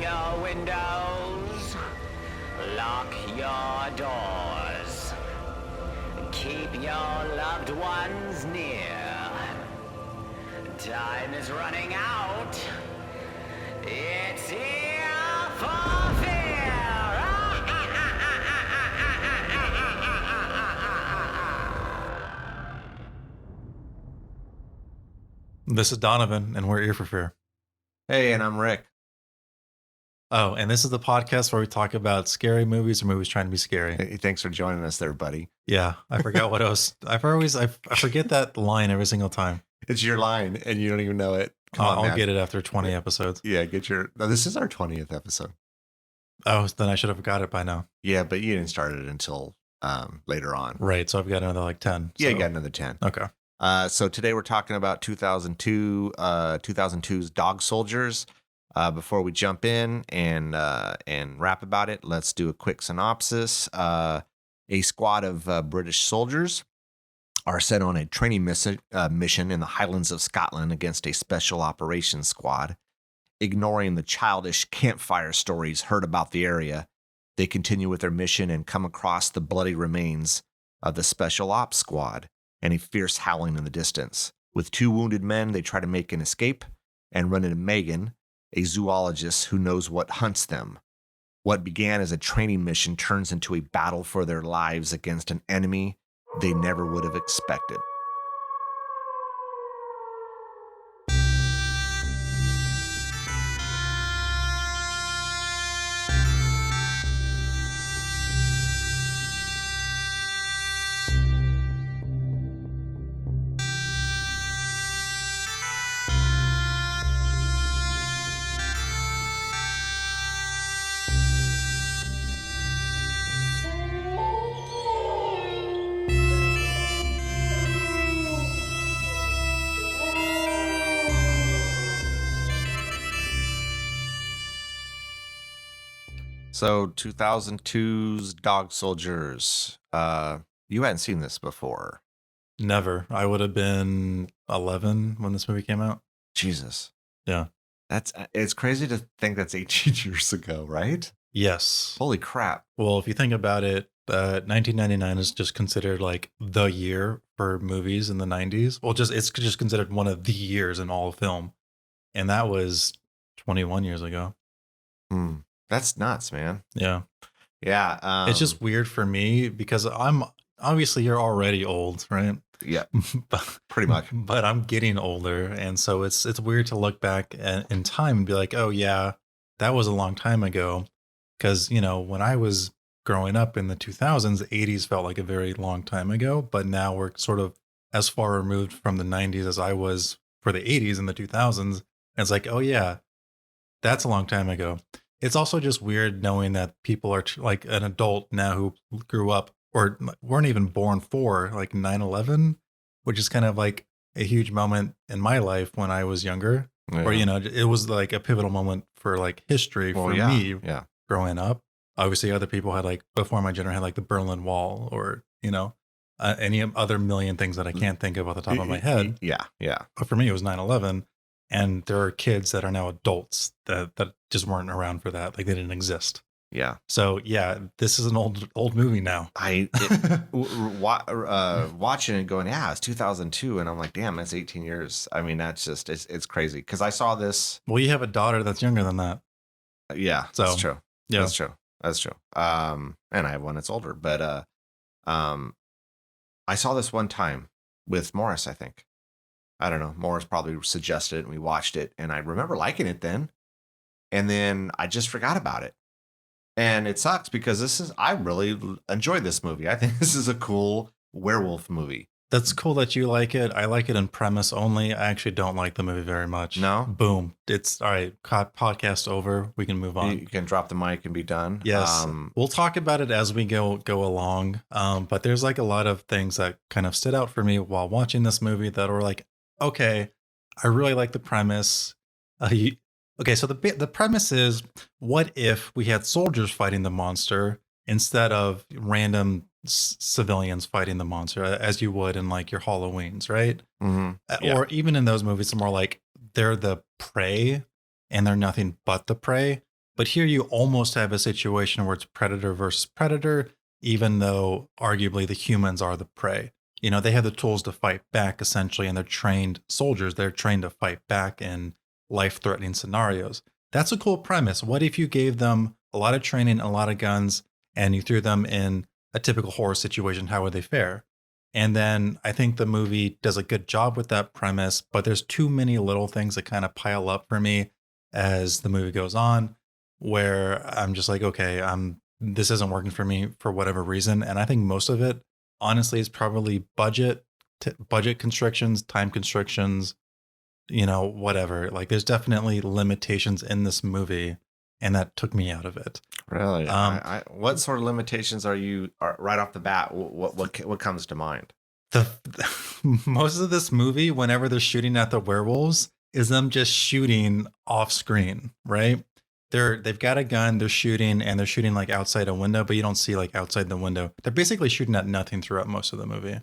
your windows. Lock your doors. Keep your loved ones near. Time is running out. It's here for fear. This is Donovan, and we're Ear for Fear. Hey, and I'm Rick. Oh, and this is the podcast where we talk about scary movies or movies trying to be scary. Hey, thanks for joining us there, buddy. Yeah, I forgot what I was. I forget that line every single time. It's your line, and you don't even know it. Come on, I'll man. get it after 20 episodes. Yeah, No, this is our 20th episode. Oh, then I should have got it by now. Yeah, but you didn't start it until later on. Right, so I've got another like 10. Yeah, so. you got another 10. Okay. So today we're talking about 2002's Dog Soldiers. Before we jump in and rap about it, let's do a quick synopsis. A squad of British soldiers are sent on a training mission in the Highlands of Scotland against a special operations squad. Ignoring the childish campfire stories heard about the area, they continue with their mission and come across the bloody remains of the special ops squad and a fierce howling in the distance. With two wounded men, they try to make an escape and run into Megan, a zoologist who knows what hunts them. What began as a training mission turns into a battle for their lives against an enemy they never would have expected. So 2002's Dog Soldiers. You hadn't seen this before. Never. I would have been 11 when this movie came out. Jesus. Yeah. It's crazy to think that's 18 years ago, right? Yes. Holy crap. Well, if you think about it, 1999 is just considered like the year for movies in the 90s. Well, it's just considered one of the years in all of film. And that was 21 years ago. That's nuts, man. Yeah. Yeah. It's just weird for me because obviously you're already old, right? Yeah, but, pretty much. But I'm getting older. And so it's weird to look back in time and be like, oh, yeah, that was a long time ago. Because, when I was growing up in the 2000s, the 80s felt like a very long time ago. But now we're sort of as far removed from the 90s as I was for the 80s and the 2000s. And it's like, oh, yeah, that's a long time ago. It's also just weird knowing that people are like an adult now who grew up or weren't even born for like 9/11, which is kind of like a huge moment in my life when I was younger. Yeah. Or, it was like a pivotal moment for like history for me growing up. Obviously, other people had like before my generation had like the Berlin Wall or, any other million things that I can't think of off the top of my head. Yeah. Yeah. But for me, it was 9/11. And there are kids that are now adults that just weren't around for that. Like they didn't exist. Yeah. So yeah, this is an old movie now. Watching it going, yeah, it's 2002. And I'm like, damn, that's 18 years. I mean, that's just, it's crazy. Because I saw this. Well, you have a daughter that's younger than that. Yeah, so, that's true. Yeah. That's true. And I have one that's older. But I saw this one time with Morris, I think. I don't know. Morris probably suggested it and we watched it. And I remember liking it then. And then I just forgot about it. And it sucks because I really enjoyed this movie. I think this is a cool werewolf movie. That's cool that you like it. I like it in premise only. I actually don't like the movie very much. No? Boom. It's all right. Podcast over. We can move on. You can drop the mic and be done. Yes. We'll talk about it as we go along. But there's like a lot of things that kind of stood out for me while watching this movie that were like, okay, I really like the premise. Okay, so the premise is, what if we had soldiers fighting the monster instead of random civilians fighting the monster, as you would in like your Halloweens, right? Mm-hmm. Yeah. Or even in those movies, it's more like they're the prey and they're nothing but the prey. But here you almost have a situation where it's predator versus predator, even though arguably the humans are the prey. They have the tools to fight back essentially, and they're trained soldiers. They're trained to fight back in life threatening scenarios. That's a cool premise. What if you gave them a lot of training, a lot of guns, and you threw them in a typical horror situation? How would they fare? And then I think the movie does a good job with that premise, but there's too many little things that kind of pile up for me as the movie goes on, where I'm just like, okay, this isn't working for me for whatever reason. And I think most of it, honestly, is probably budget constrictions, time constrictions, whatever. Like, there's definitely limitations in this movie, and that took me out of it. Really? What sort of limitations are right off the bat? What comes to mind? The most of this movie, whenever they're shooting at the werewolves, is them just shooting off screen, right? They've got a gun, they're shooting, and they're shooting like outside a window, but you don't see like outside the window. They're basically shooting at nothing throughout most of the movie.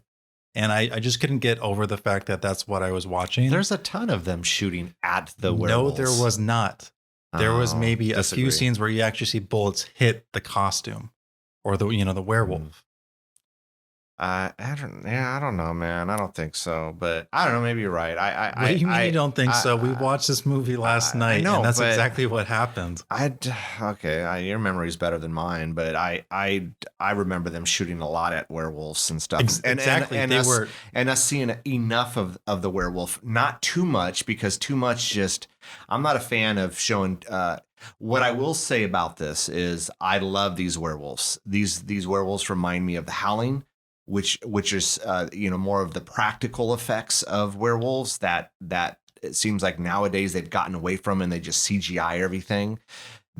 And I just couldn't get over the fact that that's what I was watching. There's a ton of them shooting at the werewolves. No, there was not. There was maybe disagree. a few scenes where you actually see bullets hit the costume or the werewolf. I don't know, man. I don't think so, but I don't know. Maybe you're right. What do you mean you don't think so? We watched this movie last night, I know, and that's exactly what happened. Your memory is better than mine, but I remember them shooting a lot at werewolves and stuff. Exactly, and us seeing enough of the werewolf, not too much, because too much just. I'm not a fan of showing. What I will say about this is I love these werewolves. These werewolves remind me of The Howling, which is more of the practical effects of werewolves that it seems like nowadays they've gotten away from, and they just CGI everything.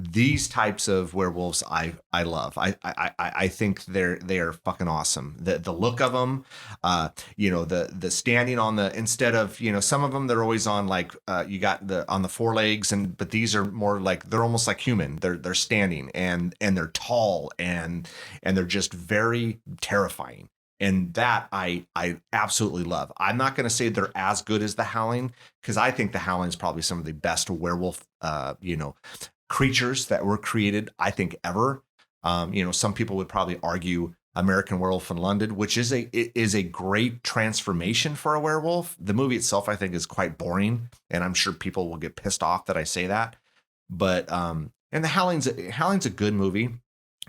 These types of werewolves I love. I think they are fucking awesome. The look of them, the standing on the, instead of, some of them they're always on like you got on the forelegs, but these are more like, they're almost like human. They're standing and they're tall and they're just very terrifying. And that I absolutely love. I'm not going to say they're as good as The Howling, because I think The Howling is probably some of the best werewolf, creatures that were created, I think, ever. Some people would probably argue American Werewolf in London, which is a great transformation for a werewolf. The movie itself, I think, is quite boring, and I'm sure people will get pissed off that I say that. But and The Howling's a good movie.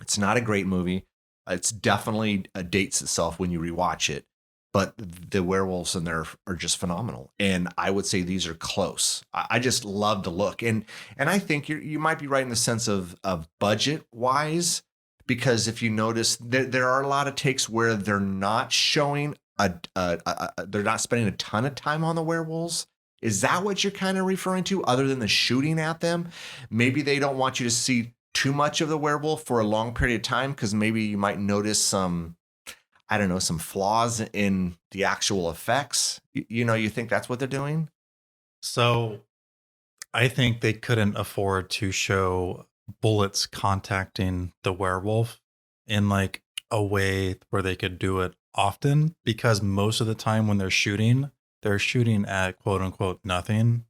It's not a great movie. It's definitely dates itself when you rewatch it, but the werewolves in there are just phenomenal. And I would say these are close. I just love the look. And I think you might be right in the sense of budget wise, because if you notice there are a lot of takes where they're not showing they're not spending a ton of time on the werewolves. Is that what you're kind of referring to, other than the shooting at them? Maybe they don't want you to see too much of the werewolf for a long period of time, because maybe you might notice some flaws in the actual effects. You think that's what they're doing? So I think they couldn't afford to show bullets contacting the werewolf in like a way where they could do it often, because most of the time when they're shooting at quote unquote nothing.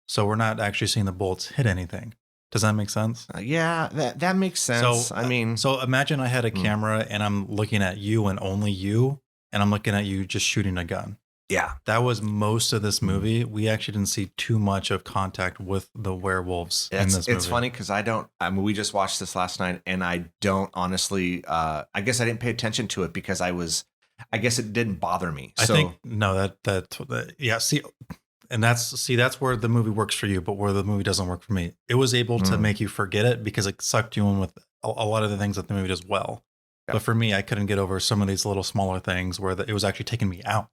So we're not actually seeing the bullets hit anything. Does that make sense? Yeah, that makes sense. So, so imagine I had a camera and I'm looking at you and only you, and I'm looking at you just shooting a gun. Yeah. That was most of this movie. We actually didn't see too much of contact with the werewolves in this movie. It's funny because we just watched this last night, and I don't honestly, I guess I didn't pay attention to it because I guess it didn't bother me. And that's where the movie works for you, but where the movie doesn't work for me. It was able to make you forget it because it sucked you in with a lot of the things that the movie does well. Yeah. But for me, I couldn't get over some of these little smaller things where it was actually taking me out,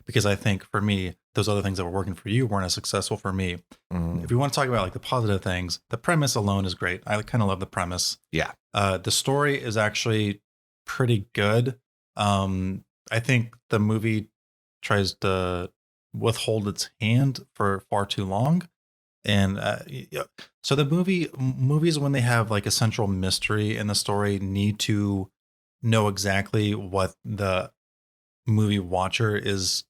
because I think for me, those other things that were working for you weren't as successful for me. If you want to talk about like the positive things, the premise alone is great. I kind of love the premise. Yeah. The story is actually pretty good. I think the movie tries to withhold its hand for far too long, and so the movies, when they have like a central mystery in the story, need to know exactly what the movie watcher is.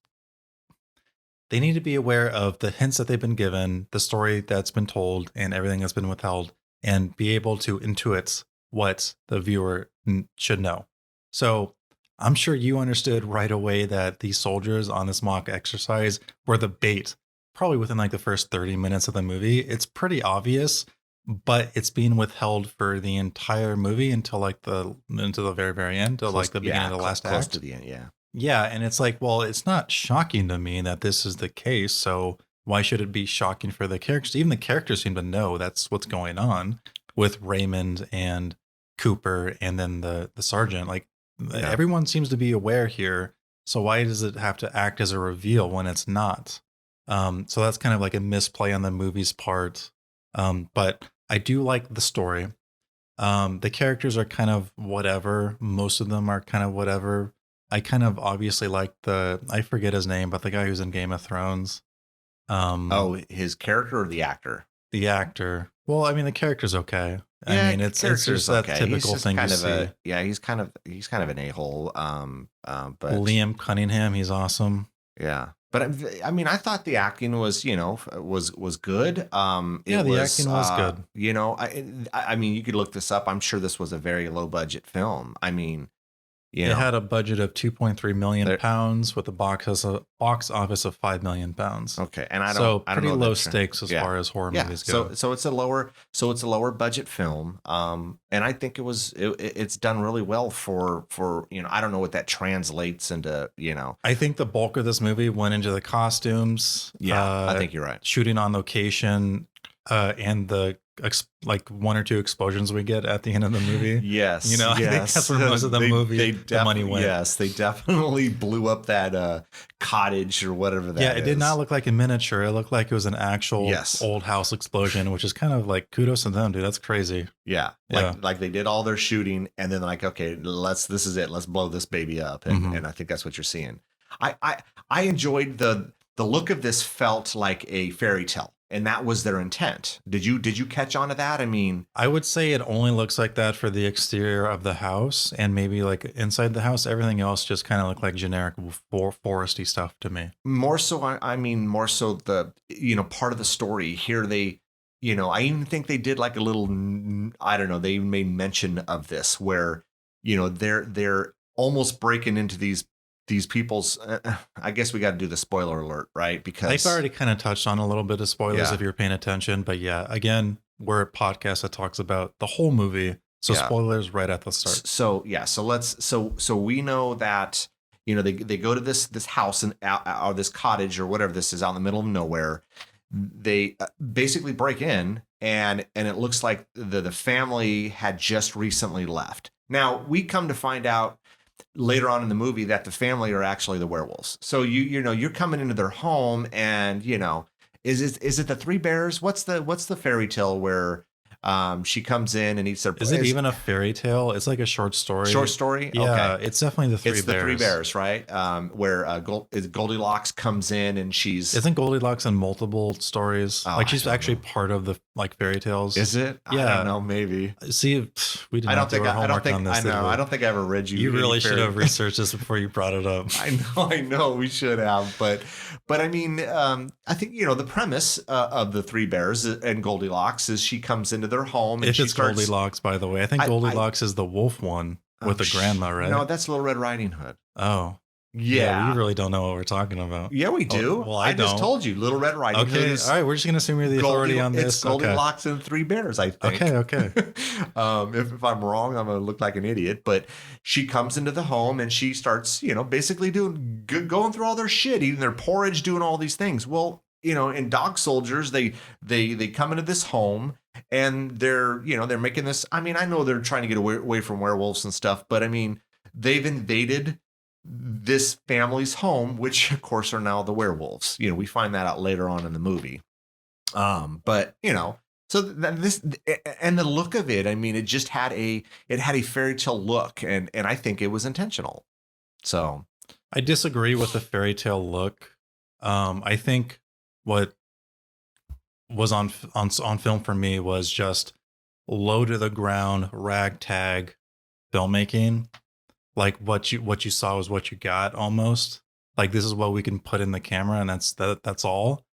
They need to be aware of the hints that they've been given, the story that's been told, and everything that's been withheld, and be able to intuit what the viewer should know. So I'm sure you understood right away that these soldiers on this mock exercise were the bait, probably within like the first 30 minutes of the movie. It's pretty obvious, but it's being withheld for the entire movie until like into the very, very end, till like the beginning of the last close act. to the end, yeah. Yeah, and it's like, well, it's not shocking to me that this is the case, so why should it be shocking for the characters? Even the characters seem to know that's what's going on with Raymond and Cooper and then the sergeant. Like everyone seems to be aware here, so why does it have to act as a reveal when it's not? So that's kind of like a misplay on the movie's part. But I do like the story. The characters are kind of whatever. Most of them are kind of whatever. I kind of obviously like I forget his name, but the guy who's in Game of Thrones. His character or the actor? The actor. Well, I mean, the character's okay. Yeah, I mean, it's just that typical thing kind you of see. he's kind of an a-hole. But Liam Cunningham, he's awesome. yeah. But I mean, I thought the acting was, was good. The acting was good. I mean, you could look this up. I'm sure this was a very low budget film. I mean, It had a budget of 2.3 million pounds with a box office of 5 million pounds. Okay, and I don't pretty low stakes as far as horror movies go. So it's a lower budget film. And I think it's done really well for I don't know what that translates into. I think the bulk of this movie went into the costumes. Yeah, I think you're right. Shooting on location, and the like one or two explosions we get at the end of the movie. Yes. I think that's where most of the the money went. Yes, they definitely blew up that cottage or whatever that is. Yeah, it did not look like a miniature. It looked like it was an actual old house explosion, which is kind of like kudos to them, dude. That's crazy. Yeah. Like they did all their shooting and then like, okay, this is it. Let's blow this baby up. And I think that's what you're seeing. I enjoyed the look of this. Felt like a fairy tale. And that was their intent. Did you catch on to that? I mean, I would say it only looks like that for the exterior of the house and maybe like inside the house. Everything else just kind of looked like generic foresty stuff to me. More so, more so the, part of the story here. They, I even think they did like a little, I don't know, they even made mention of this where, they're almost breaking into these people's, I guess we got to do the spoiler alert, right? Because they've already kind of touched on a little bit of spoilers if you're paying attention. But yeah, again, we're a podcast that talks about the whole movie. So spoilers right at the start. So we know that, they go to this house or this cottage or whatever this is out in the middle of nowhere. They basically break in and it looks like the family had just recently left. Now we come to find out later on in the movie that the family are actually the werewolves. So you're coming into their home and is it the Three Bears? What's the fairy tale where she comes in and eats their... Is it even a fairy tale? It's like a short story. Short story? Yeah, okay. It's definitely the Three Bears. It's the Three Bears, right? Where Goldilocks comes in and she's... Isn't Goldilocks in multiple stories? She's actually part of the fairy tales. Is it? Yeah. I don't know, maybe. See, we did not do our homework on this. I don't think I ever read you. You really should have researched this before you brought it up. I know, we should have. But I mean, I think, the premise of the Three Bears and Goldilocks is she comes into their home and it's Goldilocks, by the way. I think Goldilocks is the wolf one with the grandma, right? No, that's Little Red Riding Hood. Oh. Yeah. We really don't know what we're talking about. Yeah, we do. Well, I don't. just told you, Little Red Riding Hood. Okay, all right, we're just going to assume you're the authority on this. It's Goldilocks and Three Bears, I think. Okay. If I'm wrong, I'm going to look like an idiot. But she comes into the home and she starts, basically going through all their shit, eating their porridge, doing all these things. Well, in Dog Soldiers, they come into this home and they're making this. I mean, I know they're trying to get away from werewolves and stuff, but I mean, they've invaded this family's home, which of course are now the werewolves. We find that out later on in the movie. But so this and the look of it, I mean, it just had a fairy tale look, and I think it was intentional. So I disagree with the fairy tale look. I think what was on film for me was just low to the ground ragtag filmmaking. Like what you saw was what you got almost. Like this is what we can put in the camera and that's all.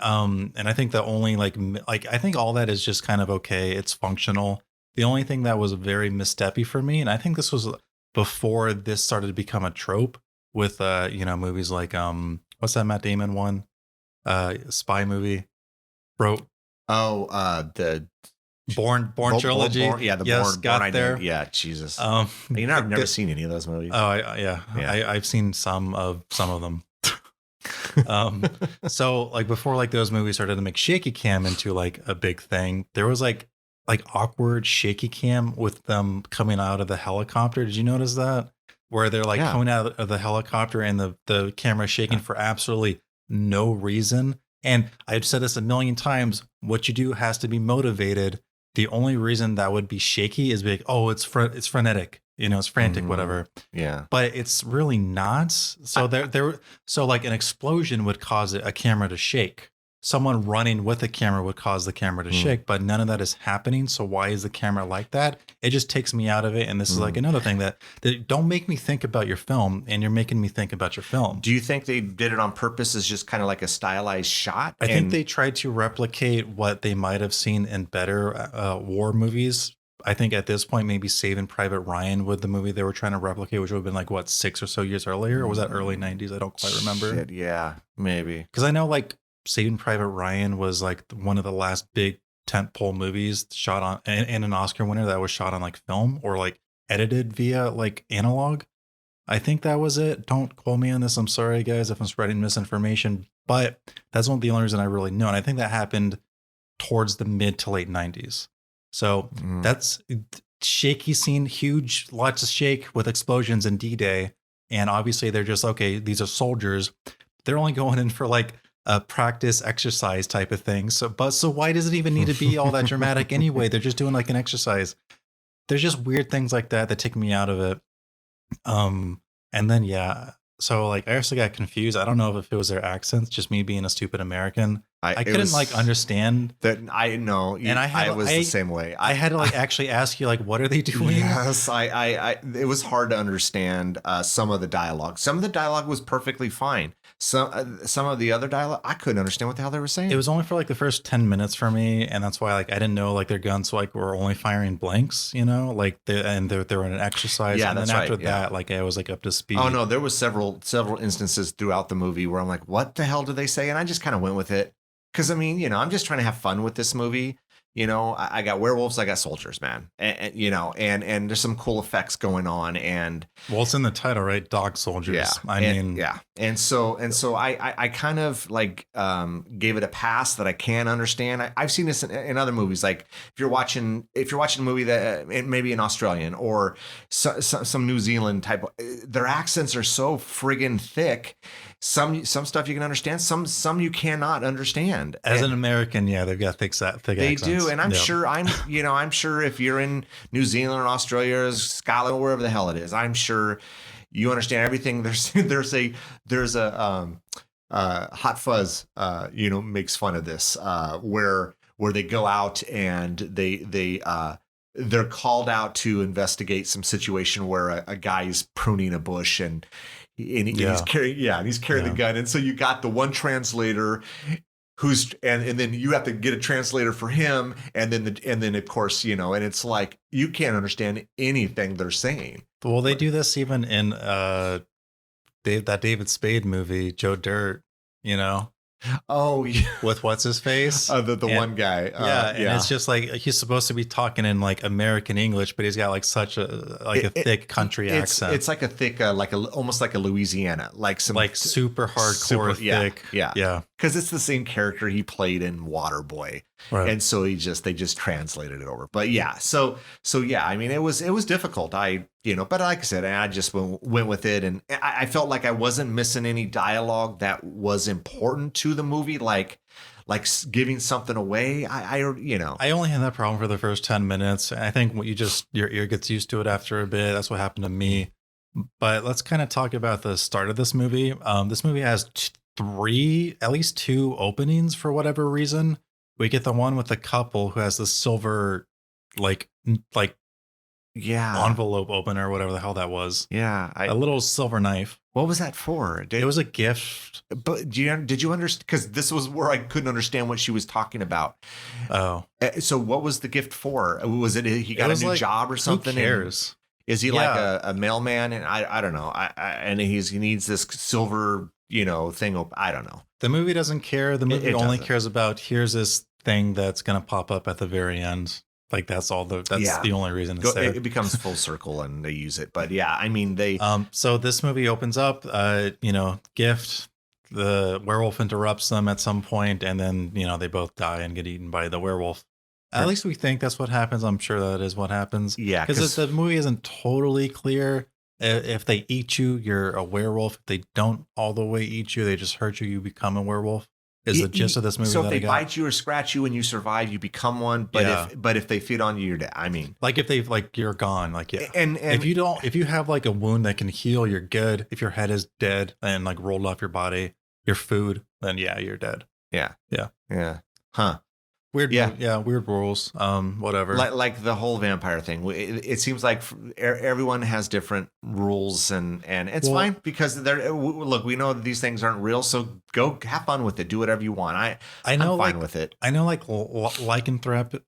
And I think the only I think all that is just kind of okay. It's functional. The only thing that was very missteppy for me, and I think this was before this started to become a trope with movies like what's that Matt Damon one? Spy movie. Bro The Born trilogy. the Yes, Born got there. Identity. Yeah, Jesus. Um I've never seen any of those movies. Oh, Yeah. I've seen some of them. So like before like those movies started to make shaky cam into like a big thing, there was like awkward shaky cam with them coming out of the helicopter. Did you notice that? Where they're like Yeah. coming out of the helicopter and the camera shaking for absolutely no reason. And I've said this a million times. What you do has to be motivated. The only reason that would be shaky is like, oh, it's frenetic, it's frantic, whatever. Yeah. But it's really not. So so like an explosion would cause a camera to shake. Someone running with a camera would cause the camera to shake, but none of that is happening. So why is the camera like that? It just takes me out of it. And this is like another thing that don't make me think about your film, and you're making me think about your film. Do you think they did it on purpose as just kind of like a stylized shot? I think they tried to replicate what they might have seen in better war movies. I think at this point, maybe Saving Private Ryan would the movie they were trying to replicate, which would have been like, what, 6 or so years earlier? Or was that early 90s? I don't quite remember. Shit, yeah, maybe. Because I know like Saving Private Ryan was like one of the last big tentpole movies shot on, and an Oscar winner that was shot on like film or like edited via like analog. I think that was it. Don't quote me on this. I'm sorry, guys, if I'm spreading misinformation, but that's one of the only reason I really know. And I think that happened towards the mid to late 90s. So that's shaky scene, huge, lots of shake with explosions in D-Day. And obviously they're just, okay, these are soldiers. They're only going in for like a practice exercise type of thing. So why does it even need to be all that dramatic anyway? They're just doing like an exercise. There's just weird things like that take me out of it. And then, yeah. So like, I also got confused. I don't know if it was their accents, just me being a stupid American. I couldn't like understand that. I know. And I was the same way. I had to like actually ask you like, what are they doing? Yes. It was hard to understand some of the dialogue. Some of the dialogue was perfectly fine. Some of the other dialogue, I couldn't understand what the hell they were saying. It was only for like the first 10 minutes for me. And that's why like, I didn't know like their guns like were only firing blanks, like they were in an exercise. Yeah, and that's then after right, yeah. that, like I was like up to speed. Oh no, there was several instances throughout the movie where I'm like, what the hell did they say? And I just kind of went with it. Because I mean, I'm just trying to have fun with this movie. I got werewolves, I got soldiers, man, and there's some cool effects going on. And well, it's in the title, right? Dog soldiers. Yeah, I mean, yeah. And so I kind of like gave it a pass that I can understand. I've seen this in other movies. Like if you're watching a movie that maybe an Australian or some New Zealand type, their accents are so friggin' thick. Some stuff you can understand, some you cannot understand. As an American, yeah, they've got thick accents. They do, and I'm sure I'm sure if you're in New Zealand or Australia, Scotland, or wherever the hell it is, I'm sure you understand everything. There's a Hot Fuzz, makes fun of this, where they go out and they're called out to investigate some situation where a guy is pruning a bush and he's carrying the gun. And so you got the one translator who's, and then you have to get a translator for him. And then of course, and it's like, you can't understand anything they're saying. Well, they do this even in that David Spade movie, Joe Dirt, Oh, yeah. With what's his face? The one guy. And it's just like he's supposed to be talking in like American English, but he's got like such a thick country accent. It's like a thick, almost like a Louisiana, like some like super hardcore thick. Yeah. Because it's the same character he played in Waterboy, right. And so they just translated it over. But yeah, so yeah, I mean, it was difficult. But like I said, I just went with it, and I felt like I wasn't missing any dialogue that was important to the movie, like giving something away. I only had that problem for the first 10 minutes. I think your ear gets used to it after a bit. That's what happened to me. But let's kind of talk about the start of this movie. This movie has at least two openings for whatever reason. We get the one with the couple who has the silver, like Yeah. envelope opener, whatever the hell that was. Yeah. A little silver knife. What was that for? It was a gift. But did you understand? Because this was where I couldn't understand what she was talking about. Oh, So what was the gift for? Was it he got a new job or something? Who cares? Is he like a mailman? And I don't know. And he needs this silver, thing. I don't know. The movie doesn't care. The movie only doesn't. cares about here's this thing that's going to pop up at the very end. Like that's the only reason it's there. It becomes full circle and they use it. But yeah, I mean, so this movie opens up, gift, the werewolf interrupts them at some point, and then, they both die and get eaten by the werewolf. At least we think that's what happens. I'm sure that is what happens. Yeah. Because the movie isn't totally clear. If they eat you, you're a werewolf. If they don't all the way eat you, they just hurt you, you become a werewolf. Is the gist of this movie. So if they bite you or scratch you and you survive, you become one. But if they feed on you, you're dead. I mean, like if they you're gone. Like And if you have like a wound that can heal, you're good. If your head is dead and like rolled off your body, your food, then you're dead. Yeah. Yeah. Huh. Weird. Yeah. Weird rules. Whatever. Like the whole vampire thing. It seems like everyone has different rules, and it's fine because look, we know that these things aren't real. So go have fun with it. Do whatever you want. I'm fine with it. I know, like lycanthropy,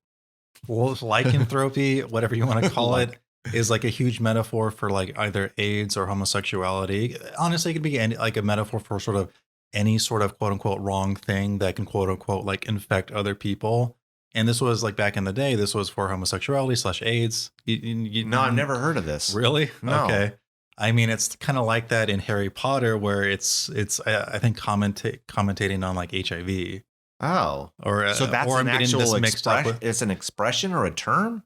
whatever you want to call it, is like a huge metaphor for like either AIDS or homosexuality. Honestly, it could be like a metaphor for sort of any sort of quote unquote wrong thing that can quote unquote like infect other people. And this was like back in the day, this was for homosexuality / AIDS. No, I've never heard of this. Really? No. Okay. I mean, it's kind of like that in Harry Potter, where it's I think commentating on like HIV. Oh, or so that's or an I'm getting actual this mixed up expression. with It's an expression or a term.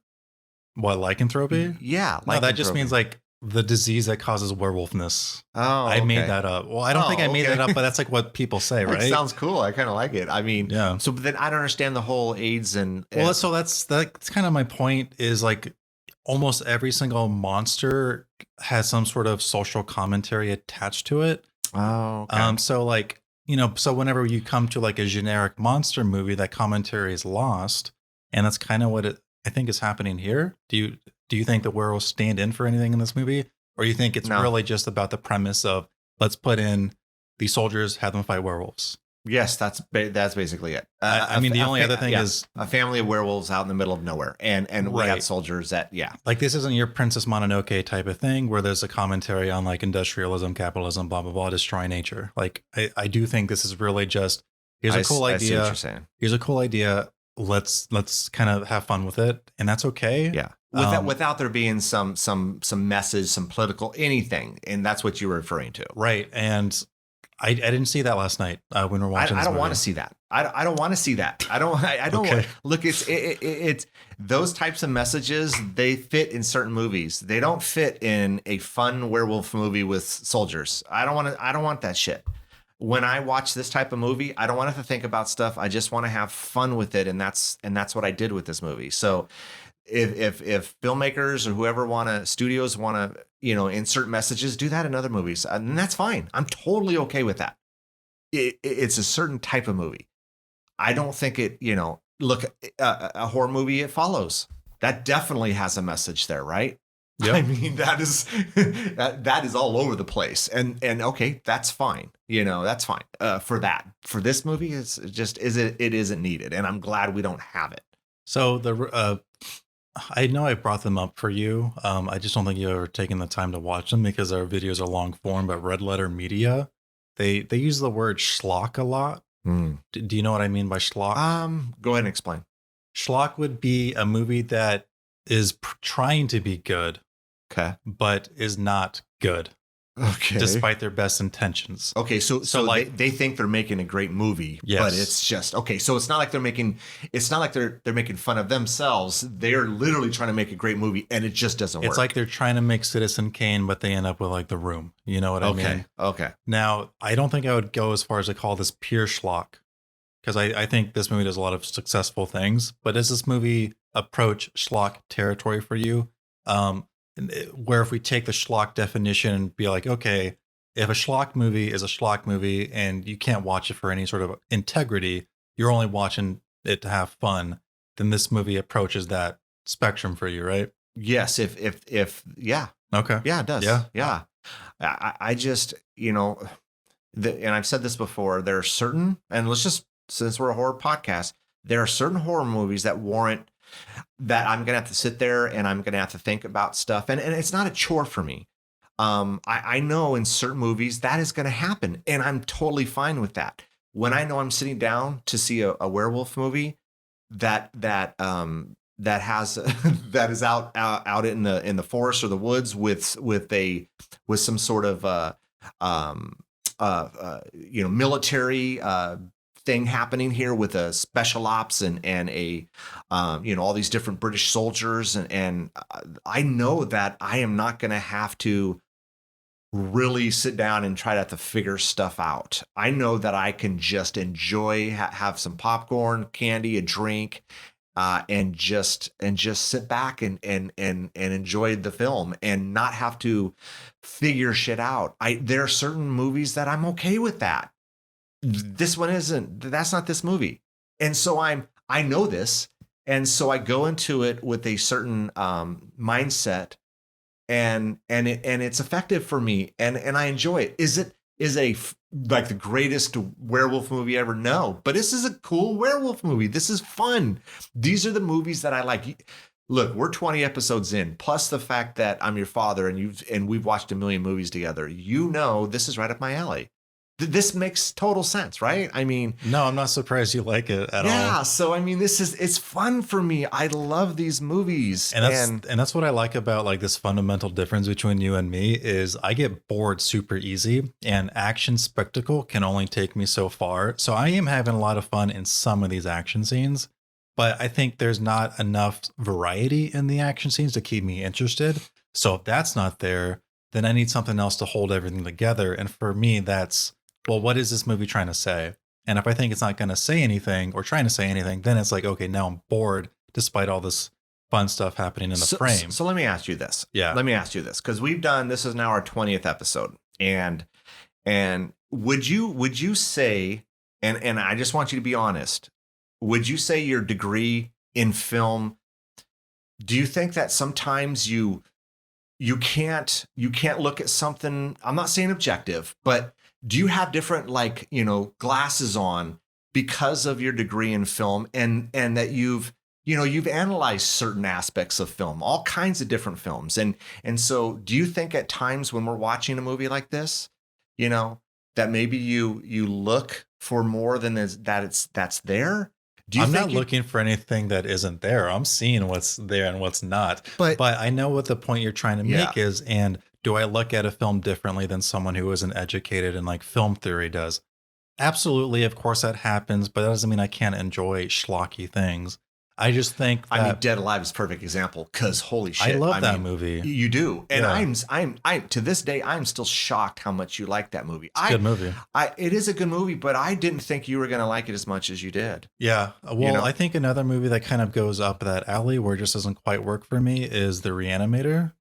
what, lycanthropy? Yeah, No, that just means like the disease that causes werewolfness. Oh, I made that up. Well, I don't think I made that up, but that's like what people say, right? It sounds cool. I kind of like it. I mean, yeah. So then I don't understand the whole AIDS and well, so that's kind of my point. Is like almost every single monster has some sort of social commentary attached to it. Oh, okay. So like so whenever you come to like a generic monster movie, that commentary is lost, and that's kind of what I think is happening here. Do you think the werewolves stand in for anything in this movie? Or you think it's really just about the premise of let's put in these soldiers, have them fight werewolves? Yes, that's basically it. I mean, the only other thing is a family of werewolves out in the middle of nowhere. And we have soldiers that, like this isn't your Princess Mononoke type of thing where there's a commentary on like industrialism, capitalism, blah, blah, blah, destroy nature. Like I do think this is really just, here's a cool idea. I see what you're saying. Here's a cool idea. Let's kind of have fun with it. And that's okay. Yeah. Without there being some message, some political anything, and that's what you were referring to, right? And I didn't see that last night when we were watching. I don't want to see that. I don't want to see that. I don't. Okay. Look, it's those types of messages. They fit in certain movies. They don't fit in a fun werewolf movie with soldiers. I don't want that shit. When I watch this type of movie, I don't want to think about stuff. I just want to have fun with it, and that's what I did with this movie. So. If filmmakers or whoever studios want to, insert messages, do that in other movies. And that's fine. I'm totally okay with that. It's a certain type of movie. I don't think look, a horror movie, it follows. That definitely has a message there, right? Yep. I mean, that is that is all over the place. And okay, that's fine. That's fine. For that. For this movie, it isn't needed. And I'm glad we don't have it. So I know I brought them up for you. I just don't think you ever taken the time to watch them because our videos are long form. But Red Letter Media, they use the word schlock a lot. Do you know what I mean by schlock? Go ahead and explain. Schlock would be a movie that is trying to be good, okay, but is not good. Okay. Despite their best intentions. Okay, so like they think they're making a great movie, yes. But it's just okay. So it's not like they're making fun of themselves. They're literally trying to make a great movie, and it just doesn't work. It's like they're trying to make Citizen Kane, but they end up with like The Room. You know what I mean? Okay. Now, I don't think I would go as far as to call this pure schlock, because I think this movie does a lot of successful things. But does this movie approach schlock territory for you? Where if we take the schlock definition and be like, okay, if a schlock movie is a schlock movie and you can't watch it for any sort of integrity, you're only watching it to have fun, then this movie approaches that spectrum for you, right? Yes, if yeah, Okay. yeah, it does. Yeah. Yeah. I just, and I've said this before, there are certain, and let's just, since we're a horror podcast, there are certain horror movies that warrant that I'm going to have to sit there and I'm going to have to think about stuff. And it's not a chore for me. I know in certain movies that is going to happen, and I'm totally fine with that. When I know I'm sitting down to see a werewolf movie that has that is out in the forest or the woods with some sort of military thing happening here with a special ops and a all these different British soldiers, and I know that I am not going to have to really sit down and try to figure stuff out. I know that I can just enjoy, have some popcorn, candy, a drink, and just sit back and enjoy the film and not have to figure shit out. There are certain movies that I'm okay with that. This one isn't. That's not this movie, and so I know this, and so I go into it with a certain mindset, and it's effective for me, and I enjoy it. Like the greatest werewolf movie ever? No, but this is a cool werewolf movie. This is fun. These are the movies that I like. Look, we're 20 episodes in, plus the fact that I'm your father and we've watched a million movies together. This is right up my alley. This makes total sense, right? I mean, no, I'm not surprised you like it at all. Yeah, so I mean, it's fun for me. I love these movies, and that's what I like about like this fundamental difference between you and me is I get bored super easy, and action spectacle can only take me so far. So I am having a lot of fun in some of these action scenes, but I think there's not enough variety in the action scenes to keep me interested. So if that's not there, then I need something else to hold everything together. And for me, that's, well, what is this movie trying to say? And if I think it's not going to say anything or trying to say anything, then it's like, okay, now I'm bored despite all this fun stuff happening in the frame. So let me ask you this. Yeah. Let me ask you this, because this is now our 20th episode. And would you say, and I just want you to be honest, would you say your degree in film, do you think that sometimes you can't look at something, I'm not saying objective, but do you have different glasses on because of your degree in film and that you've analyzed certain aspects of film, all kinds of different films. And so do you think at times when we're watching a movie like this, that maybe you look for more than that's there? I'm not looking for anything that isn't there. I'm seeing what's there and what's not. But I know what the point you're trying to make is, and do I look at a film differently than someone who isn't educated in like film theory does? Absolutely. Of course that happens, but that doesn't mean I can't enjoy schlocky things. I just think that, I mean, Dead Alive is a perfect example because holy shit, I love that movie. You do, and I'm to this day I'm still shocked how much you like that movie. It's a good movie. It is a good movie, but I didn't think you were going to like it as much as you did. Yeah, well, I think another movie that kind of goes up that alley where it just doesn't quite work for me is The Reanimator.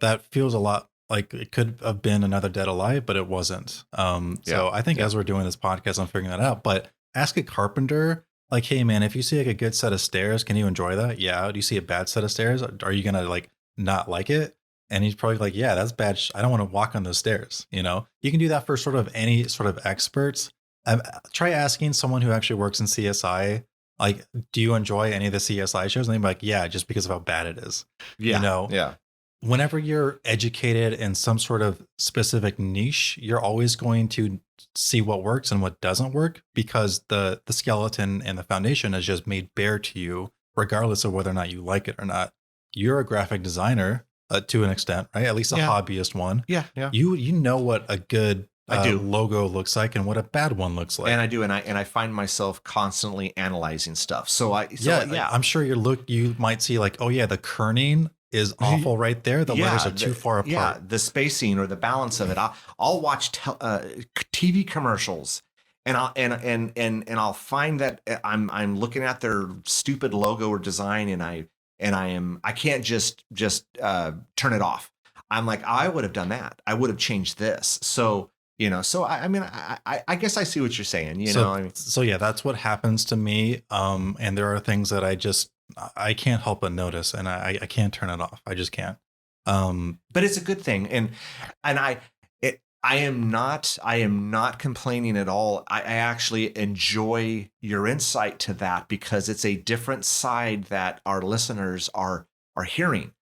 That feels a lot like it could have been another Dead Alive, but it wasn't. So I think as we're doing this podcast, I'm figuring that out. But ask a carpenter. Like, hey man, if you see like a good set of stairs, can you enjoy that? Yeah. Do you see a bad set of stairs? Are you gonna like not like it? And he's probably like, yeah, that's bad. I don't want to walk on those stairs. You can do that for sort of any sort of experts. Try asking someone who actually works in CSI, like, do you enjoy any of the CSI shows? And they'd be like, yeah, just because of how bad it is. Yeah. Yeah. Whenever you're educated in some sort of specific niche, you're always going to see what works and what doesn't work because the skeleton and the foundation is just made bare to you, regardless of whether or not you like it or not. You're a graphic designer to an extent, right? At least a hobbyist one. Yeah. You know what a good logo looks like and what a bad one looks like. And I do, and I find myself constantly analyzing stuff. I'm sure you might see like, oh yeah, the kerning is awful right there. The letters are too far apart. Yeah, the spacing or the balance of it. I'll watch TV commercials, and I'll find that I'm looking at their stupid logo or design, and I can't just turn it off. I'm like, I would have done that. I would have changed this. So I mean, I guess I see what you're saying. So yeah, that's what happens to me. And there are things that I just I can't help but notice, and I can't turn it off. I just can't. But it's a good thing, and I am not complaining at all. I actually enjoy your insight to that because it's a different side that our listeners are hearing,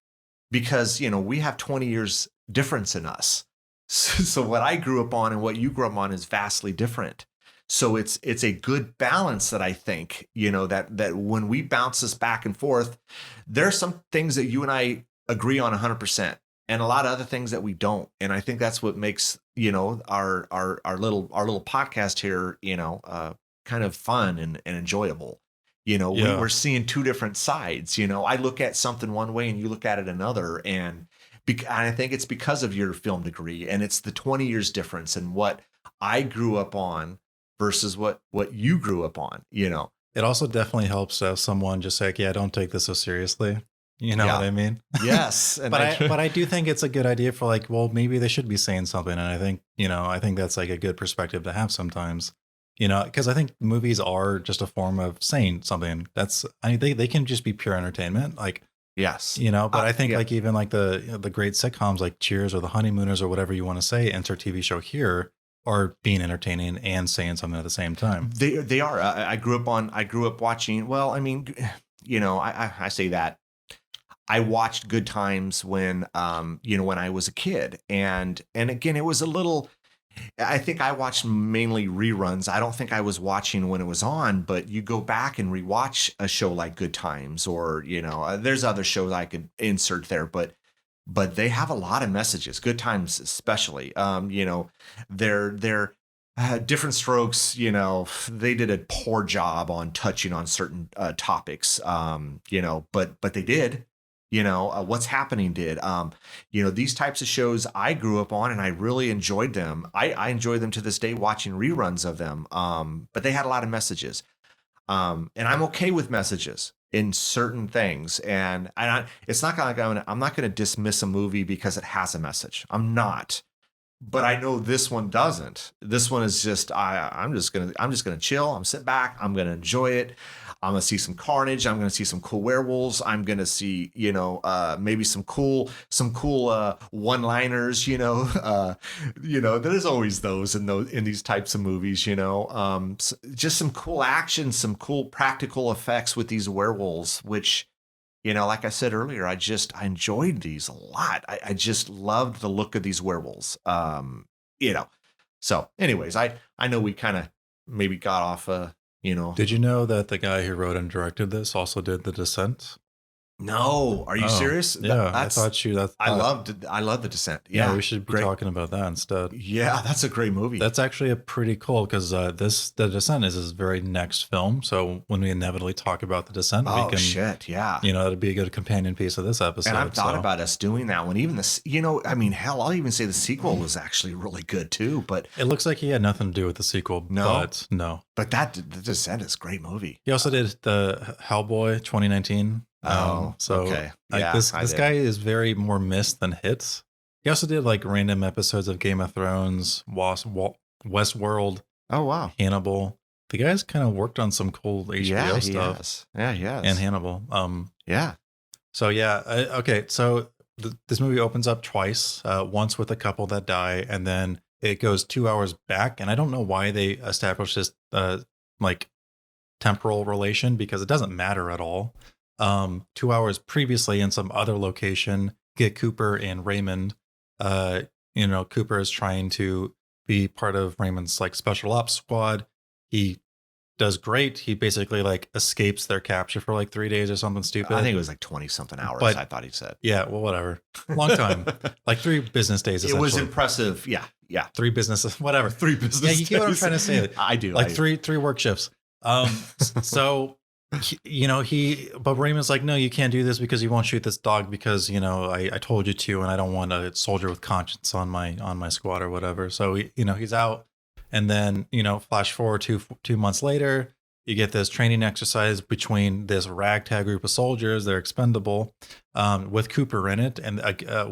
because we have 20 years difference in us. So what I grew up on and what you grew up on is vastly different. So it's a good balance that I think, that when we bounce this back and forth, there are some things that you and I agree on 100%, and a lot of other things that we don't. And I think that's what makes, our little podcast here, kind of fun and enjoyable. Yeah. We're seeing two different sides. I look at something one way and you look at it another. And I think it's because of your film degree, and it's the 20 years difference in what I grew up on versus what you grew up on. It also definitely helps to have someone just say, yeah, don't take this so seriously. You know Yeah. what I mean? Yes. And But I do think it's a good idea for like, well, maybe they should be saying something. And I think that's like a good perspective to have sometimes, because I think movies are just a form of saying something. They can just be pure entertainment. Like, yes. but I think yeah. like even like the great sitcoms like Cheers or The Honeymooners or whatever you want to say, enter TV show here, are being entertaining and saying something at the same time. They are. I grew up watching. Well, I mean, I say that. I watched Good Times when I was a kid, and again, it was a little. I think I watched mainly reruns. I don't think I was watching when it was on, but you go back and rewatch a show like Good Times, or there's other shows I could insert there, but they have a lot of messages. Good Times, especially. They're different strokes. They did a poor job on touching on certain topics. But they did. What's Happening did. These types of shows I grew up on, and I really enjoyed them. I enjoy them to this day, watching reruns of them. But they had a lot of messages. And I'm okay with messages in certain things. And it's not like I'm not going to dismiss a movie because it has a message. I'm not. But I know this one doesn't. This one is just I'm just gonna chill. I'm sit back. I'm gonna enjoy it. I'm gonna see some carnage. I'm gonna see some cool werewolves. I'm gonna see maybe some cool one-liners. There's always those in these types of movies. Just some cool action, some cool practical effects with these werewolves, which. Like I said earlier, I enjoyed these a lot. I just loved the look of these werewolves. So anyways, I know we kind of maybe got off, Did you know that the guy who wrote and directed this also did The Descent? No, are you serious? Yeah, I That's, thought you. I loved The Descent. Yeah, we should be great. talking about that instead. Yeah, that's a great movie. That's actually a pretty cool because The Descent is his very next film. So when we inevitably talk about The Descent, we can. Shit, yeah. It'd be a good companion piece of this episode. And I've thought about us doing that one. Even this, hell, I'll even say the sequel was actually really good too. But it looks like he had nothing to do with the sequel. No? But no. But The Descent is a great movie. He also did the Hellboy 2019. Okay. Like this guy is very more missed than hits. He also did like random episodes of Game of Thrones, Westworld. Oh wow, Hannibal. The guy's kind of worked on some cool HBO stuff. Has. Yeah, he has. And Hannibal. Yeah. So yeah, okay. So this movie opens up twice. Once with a couple that die, and then it goes 2 hours back. And I don't know why they established this like temporal relation, because it doesn't matter at all. 2 hours previously in some other location, get Cooper and Raymond. Cooper is trying to be part of Raymond's like special ops squad. He does great. He basically like escapes their capture for like 3 days or something stupid. I think it was like 20 something hours. But, I thought he said. Yeah, well, whatever. Long time, like 3 business days. It was impressive. Yeah, 3 business, whatever. 3 business. Yeah, you get what I'm trying to say. I do. Like three work shifts. So. But Raymond's like, no, you can't do this because you won't shoot this dog because, I told you to, and I don't want a soldier with conscience on my squad or whatever. So, he's out. And then, flash forward two months later, you get this training exercise between this ragtag group of soldiers. They're expendable, with Cooper in it, and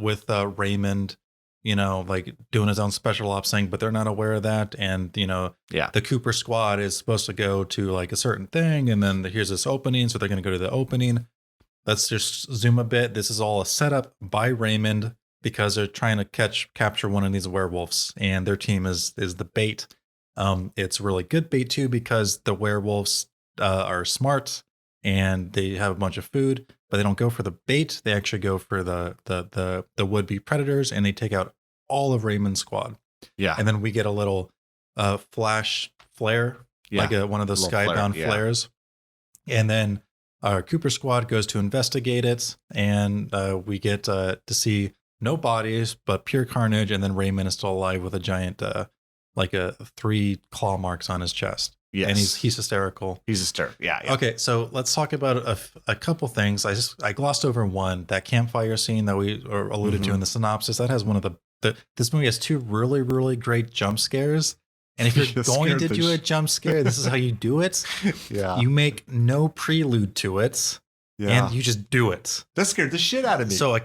with Raymond like doing his own special ops thing, but they're not aware of that. And, Yeah. the Cooper squad is supposed to go to like a certain thing. And then here's this opening. So they're going to go to the opening. Let's just zoom a bit. This is all a setup by Raymond because they're trying to capture one of these werewolves, and their team is the bait. It's really good bait too because the werewolves are smart and they have a bunch of food, but they don't go for the bait. They actually go for the would-be predators, and they take out all of Raymond's squad. Yeah. And then we get a little flash flare, Yeah. like one of those Little flare, skybound yeah. flares. And then our Cooper squad goes to investigate it, and we get to see no bodies, but pure carnage. And then Raymond is still alive with a giant, like 3 claw marks on his chest. Yes. And he's hysterical. He's a stir. Yeah. Yeah. Okay, so let's talk about a couple things. I glossed over one, that campfire scene that we alluded to in the synopsis. That has one of this movie has 2 really, really great jump scares. And if you're You going scared to the do a jump scare, this is how you do it. Yeah. You make no prelude to it, Yeah. and you just do it. That scared the shit out of me. So a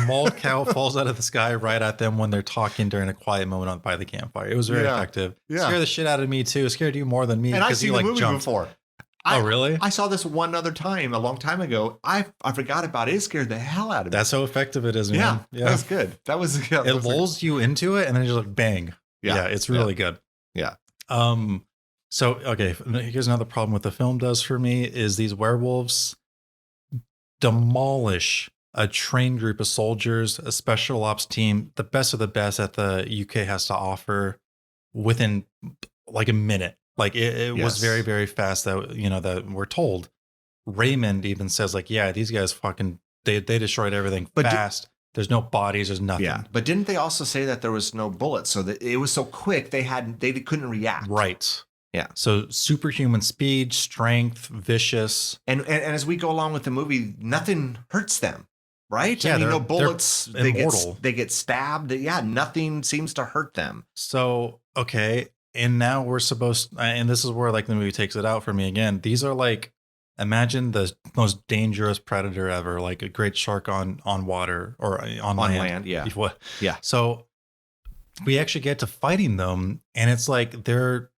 mauled cow falls out of the sky right at them when they're talking during a quiet moment by the campfire. It was very effective. Yeah. Scared the shit out of me too. It scared you more than me and I've because seen you the like movie jumped. before. Oh, really? I saw this one other time a long time ago. I forgot about it. It scared the hell out of me. That's how effective it is, man. yeah. That was good. That was It lulls you into it, and then you just like bang. Yeah. It's really good. Yeah. So okay, here's another problem with the film does for me is these werewolves demolish a trained group of soldiers, a special ops team, the best of the best that the UK has to offer within like a minute. Like it was Yes. very, very fast that, that we're told. Raymond even says like, yeah, these guys fucking, they destroyed everything But fast. There's no bodies. There's nothing. Yeah. But didn't they also say that there was no bullets? So that it was so quick they couldn't react. Right. Yeah. So superhuman speed, strength, vicious. And as we go along with the movie, nothing hurts them. Right? Yeah, I mean, they're- no bullets. they're immortal. They get stabbed. Yeah, nothing seems to hurt them. So, okay. And now we're supposed, and this is where like the movie takes it out for me again. These are like, imagine the most dangerous predator ever, like a great shark on water or on land. Yeah. What? Yeah. So we actually get to fighting them, and it's like they're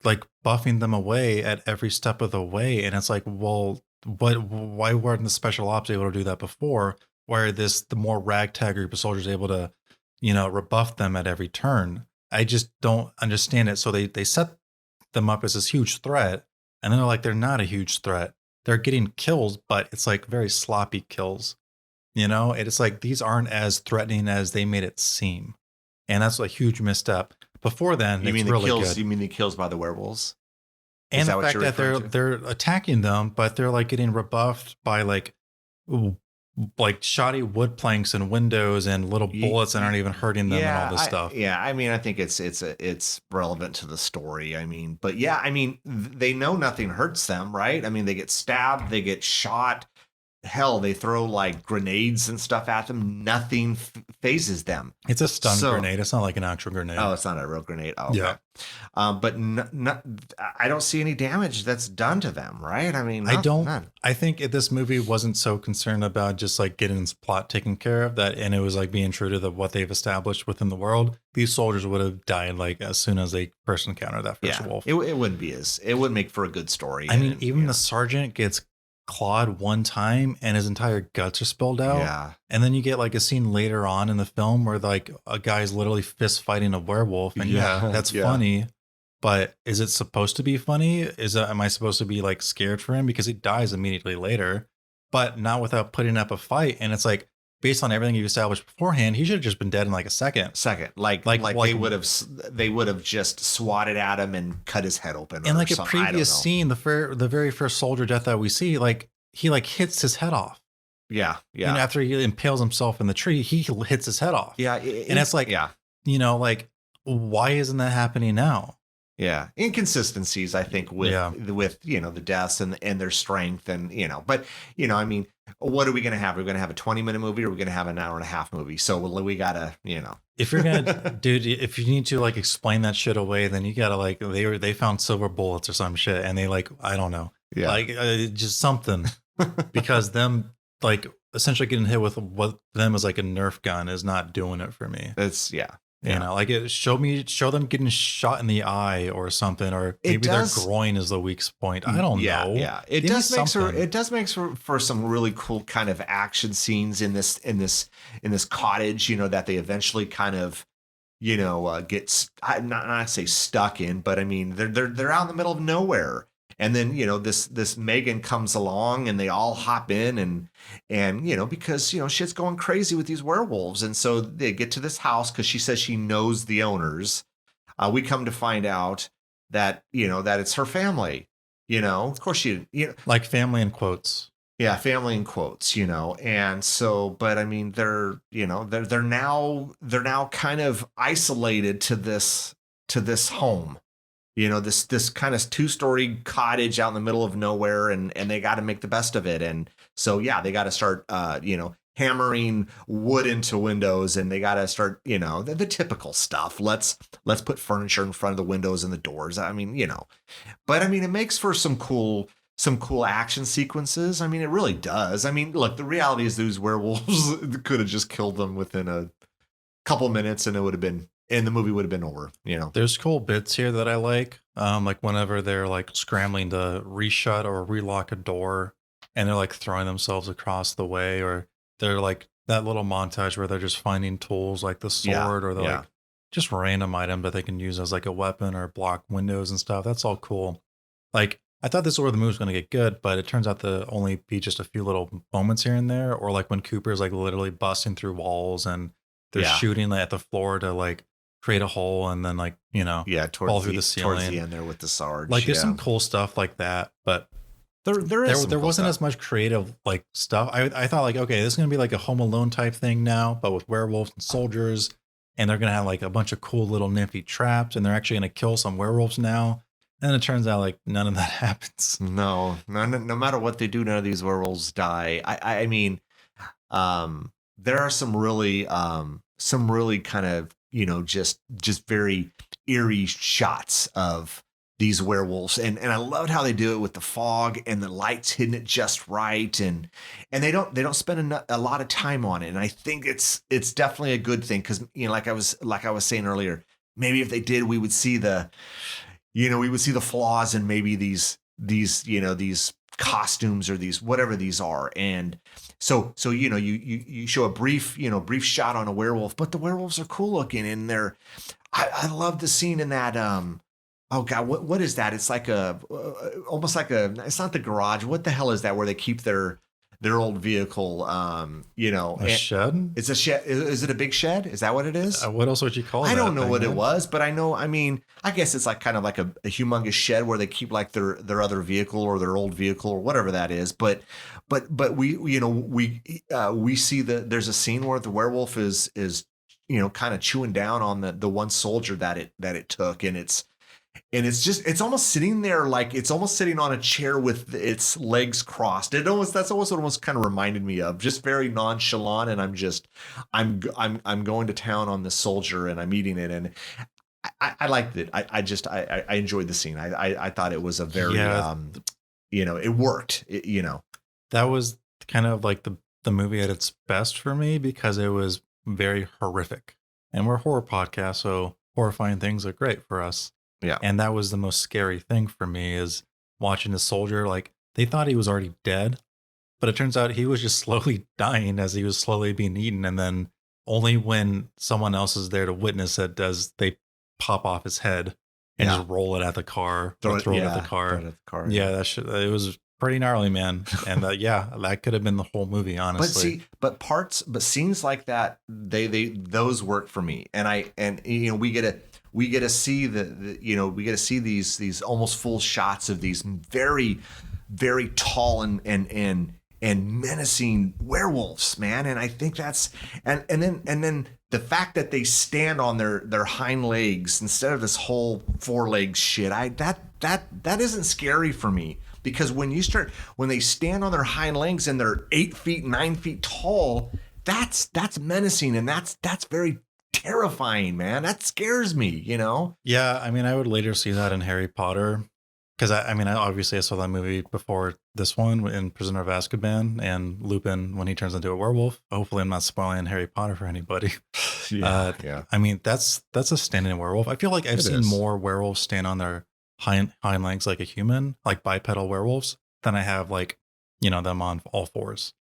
like buffing them away at every step of the way. And it's like, well, why weren't the special ops able to do that before? Why are the more ragtag group of soldiers able to, rebuff them at every turn? I just don't understand it. So they set them up as this huge threat, and then they're like, they're not a huge threat. They're getting kills, but it's like very sloppy kills, And it's like, these aren't as threatening as they made it seem. And that's a huge misstep. Before then, You mean it's the really kills? good. You mean the kills by the werewolves? And that the what fact you're that referring to? they're attacking them, but they're like getting rebuffed by like shoddy wood planks and windows and little bullets that aren't even hurting them and all this stuff. Yeah, I mean, I think it's relevant to the story. I mean, but yeah, I mean, they know nothing hurts them, right? I mean, they get stabbed, they get shot. Hell, they throw like grenades and stuff at them. Nothing phases them. It's a stun So- grenade. It's not like an actual grenade. Oh, it's not a real grenade. Oh, okay. Yeah. But I don't see any damage that's done to them, right? I mean, I don't. none. I think if this movie wasn't so concerned about just like getting its plot taken care of, that, and it was like being true to what they've established within the world, these soldiers would have died like as soon as they first encountered that first Yeah, wolf. it wouldn't be it wouldn't make for a good story. I mean, and, even you the know, sergeant gets clawed one time and his entire guts are spilled out. yeah. And then you get like a scene later on in the film where like a guy's literally fist fighting a werewolf. And yeah, that's Yeah. funny. But is it supposed to be funny? Am I supposed to be like scared for him? Because he dies immediately later, but not without putting up a fight. And it's like, based on everything you established beforehand, he should have just been dead in like a second. Like they would have just swatted at him and cut his head open. And or like a something. I don't previous know. scene, the very first soldier death that we see, like he like hits his head off. Yeah, yeah, And after he impales himself in the tree, he hits his head off. yeah. And it's like, yeah, like, why isn't that happening now? yeah. Inconsistencies, I think, with Yeah. the deaths and their strength and but I mean, what are we going to have? Are we going to have a 20-minute movie or are we going to have an hour and a half movie? So we got to If you're gonna, dude, if you need to like explain that shit away, then you gotta like they found silver bullets or some shit, and they like I don't know, Yeah. like just something, because them like essentially getting hit with what them is like a Nerf gun is not doing it for me. It's yeah. You know, like show them getting shot in the eye or something, or maybe their groin is the weak point. I don't know. Yeah, it does make for some really cool kind of action scenes in this cottage. You know, that they eventually kind of, you know, get not say stuck in, but I mean they're out in the middle of nowhere. And then, you know, this Megan comes along and they all hop in and, you know, because, you know, shit's going crazy with these werewolves. And so they get to this house because she says she knows the owners. We come to find out that, you know, that it's her family, you know, of course, you know, like family in quotes. Yeah. Family in quotes, you know. And so, but I mean, they're now kind of isolated to this home. You know, this kind of 2-story cottage out in the middle of nowhere, and they got to make the best of it. And so, yeah, they got to start, you know, hammering wood into windows, and they got to start, you know, the typical stuff. Let's put furniture in front of the windows and the doors. I mean, you know, but I mean, it makes for some cool action sequences. I mean, it really does. I mean, look, the reality is those werewolves could have just killed them within a couple minutes, and the movie would have been over, you know. There's cool bits here that I like whenever they're like scrambling to reshut or relock a door and they're like throwing themselves across the way, or they're like that little montage where they're just finding tools like the sword or like just random item that they can use as like a weapon or block windows and stuff. That's all cool. Like, I thought this is where the movie was going to get good, but it turns out to only be just a few little moments here and there, or like when Cooper's like literally busting through walls and they're shooting at the floor to like create a hole and then like, you know, fall through the ceiling. Towards the end there with the Sarge. Like there's some cool stuff like that, but there wasn't as much creative like stuff. I thought like, okay, this is going to be like a Home Alone type thing now, but with werewolves and soldiers, and they're going to have like a bunch of cool little nifty traps, and they're actually going to kill some werewolves now. And it turns out like none of that happens. No matter what they do, none of these werewolves die. I mean, there are some really kind of, you know, just very eerie shots of these werewolves. And I loved how they do it with the fog and the lights hitting it just right. And they don't spend a lot of time on it. And I think it's definitely a good thing. Cause you know, like I was saying earlier, maybe if they did, we would see the flaws in maybe these, you know, these costumes or these, whatever these are. And so, you know, you show a brief shot on a werewolf, but the werewolves are cool looking, and I love the scene in that, oh God, what is that? It's like almost like it's not the garage. What the hell is that where they keep their old vehicle? You know, a shed? It's a shed. Is it a big shed? Is that what it is? What else would you call it? I don't know what it was, but I know, I mean, I guess it's like kind of like a humongous shed where they keep like their other vehicle or their old vehicle or whatever that is. But we, you know, we see that there's a scene where the werewolf is, you know, kind of chewing down on the one soldier that it took. And it's almost sitting there, like it's almost sitting on a chair with its legs crossed. That's almost kind of reminded me of, just very nonchalant. And I'm going to town on this soldier and I'm eating it. And I liked it. I enjoyed the scene. I thought it was a very, you know, it worked, you know. That was kind of like the movie at its best for me because it was very horrific. And we're a horror podcast, so horrifying things are great for us. Yeah. And that was the most scary thing for me, is watching the soldier. Like, they thought he was already dead, but it turns out he was just slowly dying as he was slowly being eaten. And then only when someone else is there to witness it does they pop off his head and just roll it at the car, throw it at the car. Yeah, it was pretty gnarly, man. And that could have been the whole movie, honestly. But scenes like that, those work for me. And you know, we get to see these almost full shots of these very, very tall and menacing werewolves, man. And I think that's and then the fact that they stand on their hind legs instead of this whole four legs shit, that isn't scary for me. Because when they stand on their hind legs and they're 8 feet, 9 feet tall, that's menacing, and that's very terrifying, man. That scares me, you know? Yeah, I mean, I would later see that in Harry Potter, Because I mean, I saw that movie before this one in Prisoner of Azkaban and Lupin when he turns into a werewolf. Hopefully, I'm not spoiling Harry Potter for anybody. Yeah. I mean, that's a standing werewolf. I feel like I've It seen is. more werewolves stand on their hind legs like a human, like bipedal werewolves, than I have like them on all fours.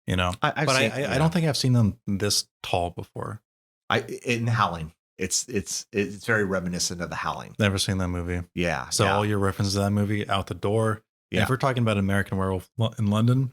I've But seen, I don't think I've seen them this tall before. in Howling. It's very reminiscent of The Howling. Never seen that movie. Yeah. So yeah. all your references to that movie out the door. And Yeah. if we're talking about American Werewolf in London,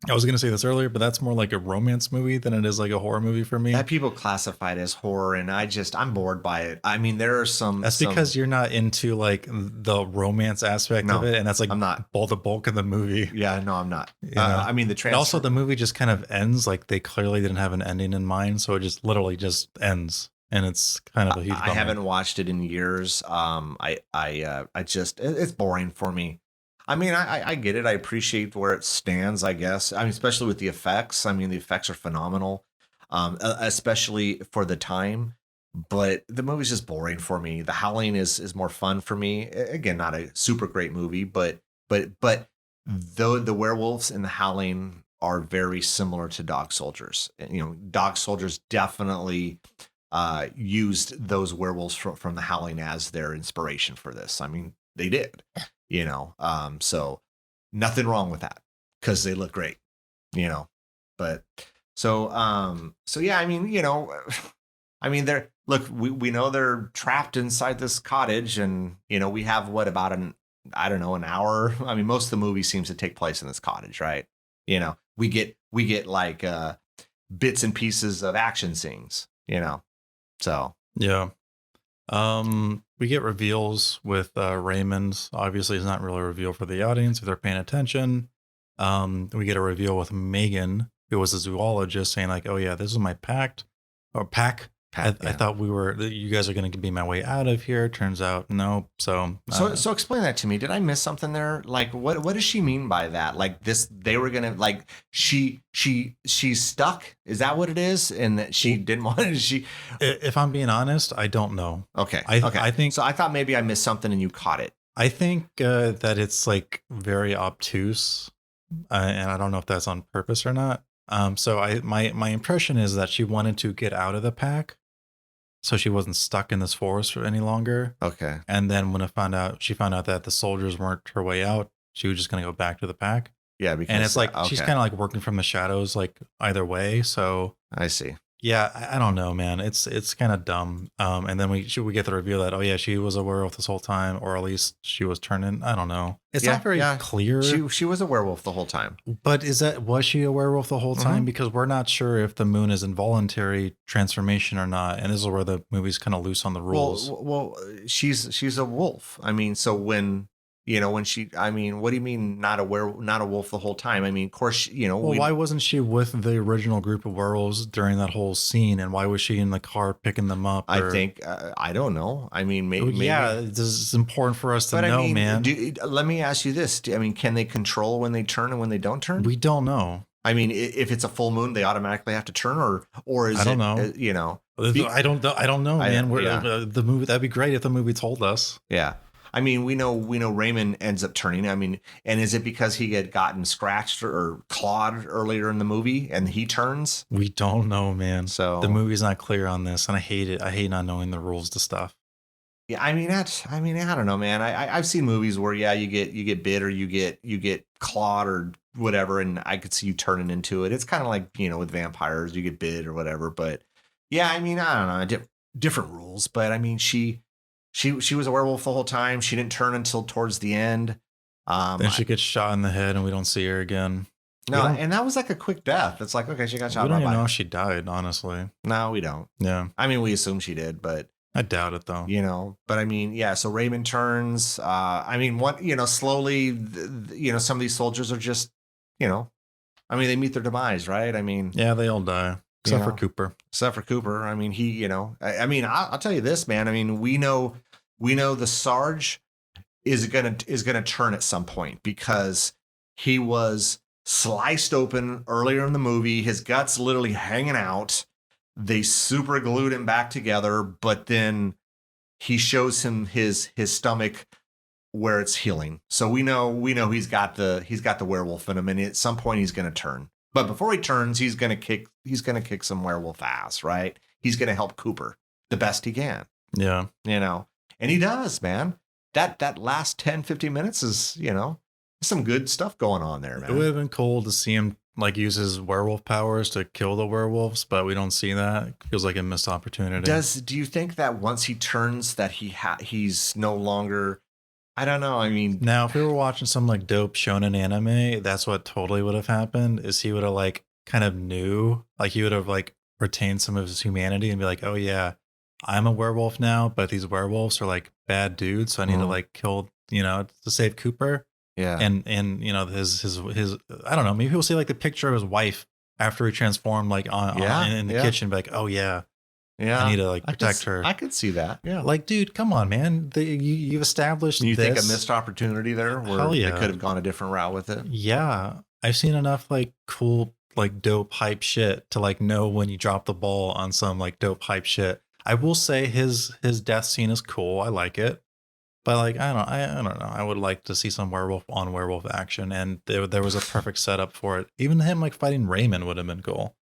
I was going to say this earlier, but that's more like a romance movie than it is like a horror movie for me. That people classify it as horror, and I'm bored by it. I mean, there are some. That's because you're not into like the romance aspect of it, and that's like I'm not. the bulk of the movie. Yeah, no, I'm not. Yeah. I mean, And also the movie just kind of ends like they clearly didn't have an ending in mind, so it just literally just ends. And it's kind of a huge bummer. I haven't watched it in years. I just it's boring for me. I mean, I get it. I appreciate where it stands, I guess. I mean, especially with the effects. I mean, the effects are phenomenal, especially for the time. But the movie's just boring for me. The Howling is more fun for me. Again, not a super great movie, but though the werewolves in The Howling are very similar to Dog Soldiers. Dog Soldiers definitely used those werewolves from The Howling as their inspiration for this. I mean, they did, so nothing wrong with that because they look great, but so yeah, I mean, we know they're trapped inside this cottage, and we have about an hour. I mean, most of the movie seems to take place in this cottage, right? We get like bits and pieces of action scenes, so yeah. We get reveals with Raymond. Obviously, it's not really a reveal for the audience if they're paying attention. We get a reveal with Megan, who was a zoologist, saying like, "Oh yeah, this is my pack. I thought you guys are going to be my way out of here. Turns out, no. So explain that to me. Did I miss something there? Like, what does she mean by that? Like they were going to like, she's stuck. Is that what it is? And that she didn't want it. If I'm being honest, I don't know. Okay. I think so. I thought maybe I missed something and you caught it. I think that it's like very obtuse, and I don't know if that's on purpose or not. So my impression is that she wanted to get out of the pack, so she wasn't stuck in this forest for any longer. Okay. And then when she found out that the soldiers weren't her way out, she was just going to go back to the pack. Yeah, because and it's like she's kind of like working from the shadows, like either way. So I see. Yeah, I don't know, man. It's kind of dumb. And then we get the reveal that, oh yeah, she was a werewolf this whole time, or at least she was turning. I don't know. It's not very clear. She was a werewolf the whole time. But was she a werewolf the whole time? Because we're not sure if the moon is involuntary transformation or not. And this is where the movie's kind of loose on the rules. Well, she's a wolf. I mean, so when what do you mean not a wolf the whole time? I mean, of course, why wasn't she with the original group of werewolves during that whole scene? And why was she in the car picking them up? I think, I don't know. I mean, maybe. Yeah, this is important for us to know, man. Let me ask you this. Can they control when they turn and when they don't turn? We don't know. I mean, if it's a full moon, they automatically have to turn, or is I don't know. I don't know, man. The movie, that'd be great if the movie told us. Yeah. I mean, we know Raymond ends up turning. I mean, and is it because he had gotten scratched or clawed earlier in the movie and he turns? We don't know, man. So the movie's not clear on this, and I hate it. I hate not knowing the rules to stuff. Yeah, I mean, I don't know, man. I've seen movies where you get bit or you get clawed or whatever, and I could see you turning into it. It's kind of like, with vampires, you get bit or whatever. But yeah, I mean, I don't know, different rules. But I mean, she was a werewolf the whole time. She didn't turn until towards the end. Then she gets shot in the head, and we don't see her again. No, and that was like a quick death. It's like, okay, she got shot. We don't even know if she died, honestly. No, we don't. Yeah. I mean, we assume she did, but I doubt it, though. But I mean, yeah. So Raymond turns. I mean, slowly, some of these soldiers are just, I mean, they meet their demise, right? I mean, yeah, they all die. Except for Cooper. I mean, he, I mean, I'll tell you this, man. I mean, we know the Sarge is gonna turn at some point because he was sliced open earlier in the movie. His guts literally hanging out. They super glued him back together, but then he shows him his stomach where it's healing. So we know he's got the werewolf in him, and at some point he's going to turn. But before he turns, he's going to kick some werewolf ass, right? He's going to help Cooper the best he can. Yeah. And he does, man. That last 10, 15 minutes is, some good stuff going on there, man. It would have been cool to see him like use his werewolf powers to kill the werewolves, but we don't see that. It feels like a missed opportunity. Do you think that once he turns that he's no longer, I don't know. I mean, now if we were watching some like dope shonen anime, that's what totally would have happened is he would have like kind of knew, like he would have like retained some of his humanity and be like, oh yeah, I'm a werewolf now, but these werewolves are like bad dudes. So I need to like kill, to save Cooper. Yeah. And his I don't know, maybe he'll see like the picture of his wife after he transformed like in the kitchen, be like, oh yeah, I need to like protect her. I could see that. Yeah. Like, dude, come on, man. You've established you think a missed opportunity there where they could have gone a different route with it? Yeah. I've seen enough like cool, like dope hype shit to like know when you drop the ball on some like dope hype shit. I will say his death scene is cool. I like it. But like I don't know. I would like to see some werewolf on werewolf action, and there was a perfect setup for it. Even him like fighting Raymond would have been cool.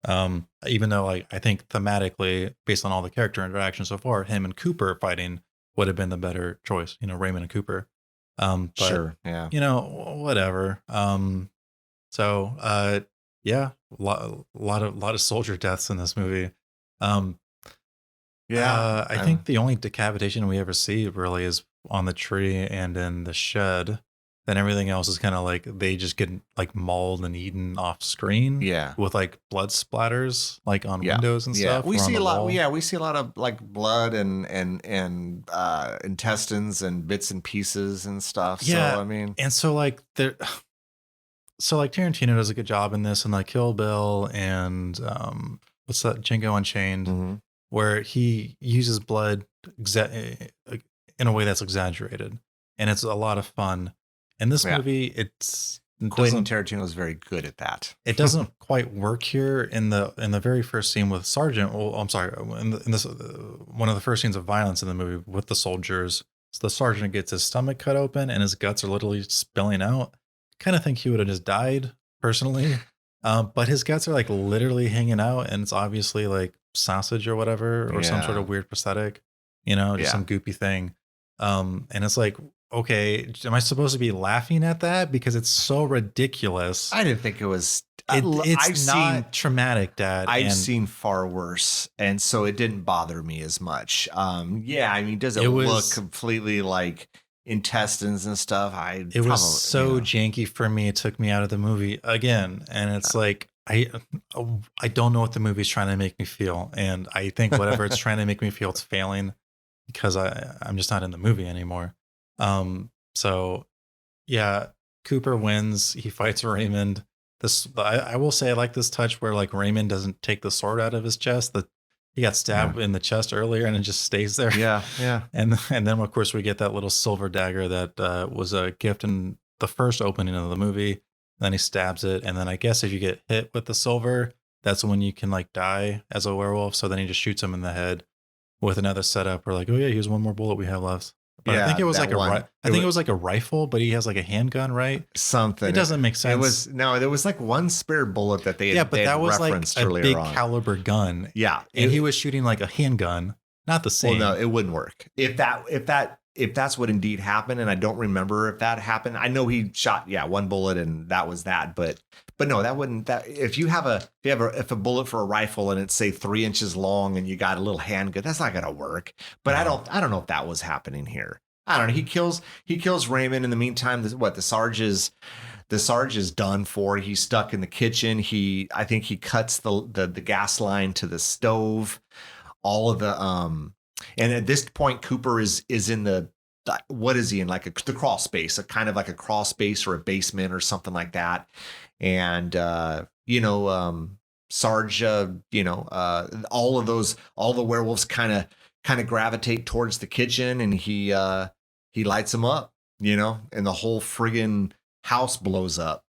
Even though like I think thematically, based on all the character interaction so far, him and Cooper fighting would have been the better choice. Raymond and Cooper. But, sure. Yeah. Whatever. So yeah, a lot of soldier deaths in this movie. I think the only decapitation we ever see really is on the tree and in the shed. Then everything else is kind of like they just get like mauled and eaten off screen. Yeah. With like blood splatters like on windows and stuff. We see a lot. Yeah, we see a lot of like blood and intestines and bits and pieces and stuff. Yeah. So I mean, and so like there. So like Tarantino does a good job in this, and like Kill Bill and what's that, Django Unchained, where he uses blood in a way that's exaggerated, and it's a lot of fun. In this movie, Quentin Tarantino is very good at that. It doesn't quite work here in the very first scene with Sergeant. Well, I'm sorry, in this one of the first scenes of violence in the movie with the soldiers. So the sergeant gets his stomach cut open, and his guts are literally spilling out. Kind of think he would have just died personally, but his guts are like literally hanging out, and it's obviously like sausage or whatever, or some sort of weird prosthetic, just some goopy thing. And it's like, okay, am I supposed to be laughing at that because it's so ridiculous? I didn't think it was. It's not traumatic, Dad. I've seen far worse, and so it didn't bother me as much. I mean, does it look completely like intestines and stuff? It was so janky for me. It took me out of the movie again, and it's like I don't know what the movie's trying to make me feel, and I think whatever it's trying to make me feel, it's failing because I'm just not in the movie anymore. So yeah, Cooper wins. He fights Raymond. I will say I like this touch where like Raymond doesn't take the sword out of his chest. He got stabbed in the chest earlier, and it just stays there. Yeah. And then of course we get that little silver dagger that was a gift in the first opening of the movie. Then he stabs it, and then I guess if you get hit with the silver, that's when you can like die as a werewolf. So then he just shoots him in the head with another setup. We're like, oh yeah, here's one more bullet we have left. But I think it was like it was like a rifle, but he has like a handgun, right? Something. It doesn't make sense. There was like one spare bullet that they but that was like a big caliber gun. Yeah, and he was shooting like a handgun, not the same. Well, no, it wouldn't work if that's what indeed happened, and I don't remember if that happened. I know he shot one bullet, and that was that. But no, that wouldn't. That if a bullet for a rifle and it's say 3 inches long and you got a little handgun, that's not gonna work. But no. I don't know if that was happening here. I don't know. He kills Raymond. In the meantime, the Sarge is done for. He's stuck in the kitchen. I think he cuts the gas line to the stove. All of the and at this point, Cooper is in the, what is he in, like the crawl space, a kind of like a crawl space or a basement or something like that. And Sarge, all the werewolves kind of gravitate towards the kitchen, and he lights them up, and the whole friggin' house blows up.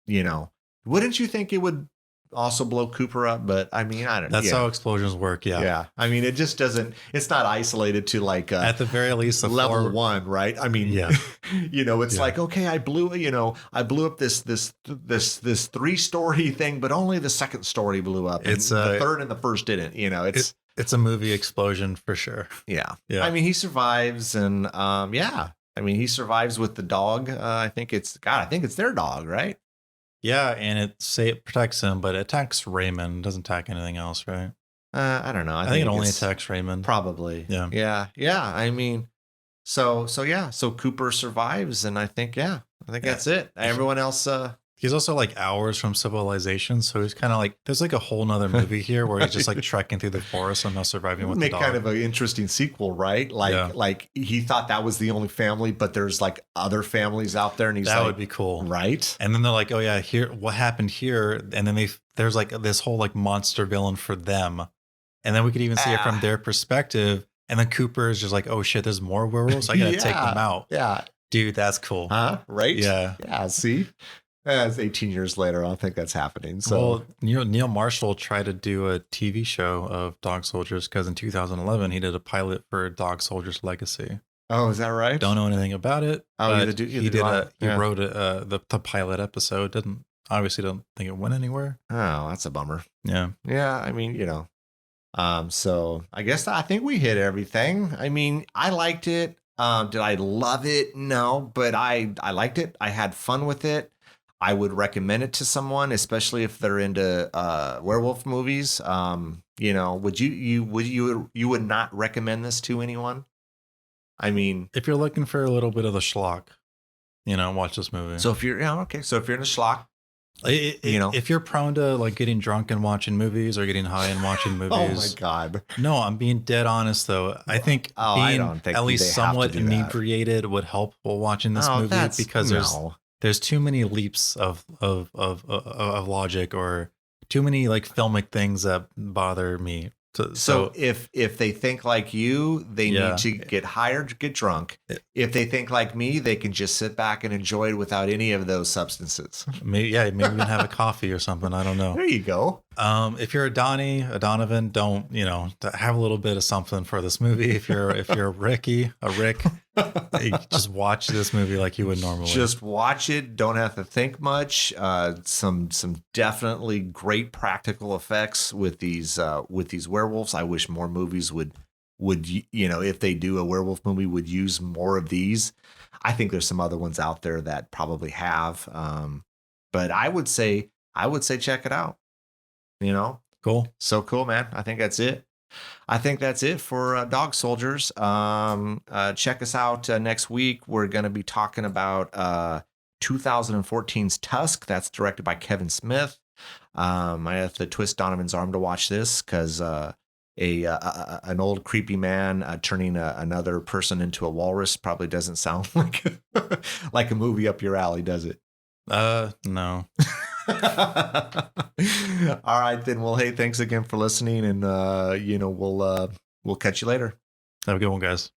Wouldn't you think it would? also blow Cooper up, but I mean, I don't know. That's how explosions work. Yeah. Yeah. I mean, it just doesn't, it's not isolated to like At the very least, the level 1, right? I mean, Yeah. it's like, okay, I blew up this 3-story thing, but only the second story blew up. And It's, the third and the first didn't, It's a movie explosion for sure. yeah. Yeah. I mean, he survives and I mean, he survives with the dog. I think it's their dog, right? Yeah, and it protects him, but it attacks Raymond. Doesn't attack anything else, right? I don't know. I think it only attacks Raymond. Probably. Yeah. Yeah. I mean, so Cooper survives, and I think that's it. Everyone else. He's also like hours from civilization, so he's kind of like there's like a whole nother movie here where he's just like trekking through the forest somehow surviving with the Make dog. kind of an interesting sequel, right? Like he thought that was the only family, but there's like other families out there, and he's that would be cool, right? And then they're like, oh yeah, here what happened here, and then there's like this whole like monster villain for them, and then we could even see it from their perspective, and then Cooper is just like, oh shit, there's more werewolves, I gotta take them out. Yeah, dude, that's cool, huh? Right? Yeah. See. It's 18 years later. I don't think that's happening. So, well, Neil Marshall tried to do a TV show of Dog Soldiers because in 2011 he did a pilot for Dog Soldiers Legacy. oh, is that right? Don't know anything about it. Oh, but he wrote the pilot episode. Don't think it went anywhere. Oh, that's a bummer. Yeah. Yeah, I mean, so I think we hit everything. I mean, I liked it. Did I love it? No, but I liked it. I had fun with it. I would recommend it to someone, especially if they're into werewolf movies. Would you would not recommend this to anyone? I mean, if you're looking for a little bit of the schlock, watch this movie. So if you're in a schlock, if you're prone to like getting drunk and watching movies or getting high and watching movies. Oh my God. No, I'm being dead honest though. I think I don't think at least somewhat inebriated would help while watching this movie because there's too many leaps of logic or too many like filmic things that bother me. So if they think like you, they need to get high or get drunk. If they think like me, they can just sit back and enjoy it without any of those substances. Maybe even have a coffee or something. I don't know. There you go. If you're a Donovan, don't have a little bit of something for this movie. If you're a Rick, just watch this movie like you would normally. Just watch it. Don't have to think much. Some definitely great practical effects with these werewolves. I wish more movies would if they do a werewolf movie would use more of these. I think there's some other ones out there that probably have. But I would say check it out. Cool. So cool, man. I think that's it. For Dog Soldiers. Check us out next week. We're going to be talking about 2014's Tusk. That's directed by Kevin Smith. I have to twist Donovan's arm to watch this because an old creepy man turning another person into a walrus probably doesn't sound like a movie up your alley, does it? No. All right, then. Well, hey, thanks again for listening, and we'll catch you later. Have a good one, guys.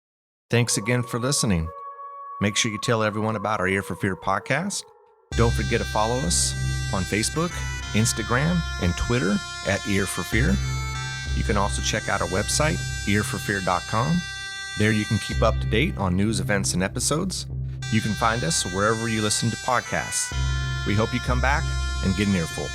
Thanks again for listening. Make sure you tell everyone about our Ear for Fear podcast. Don't forget to follow us on Facebook, Instagram, and Twitter at Ear for Fear. You can also check out our website, earforfear.com. There you can keep up to date on news, events, and episodes. You can find us wherever you listen to podcasts. We hope you come back and get an earful.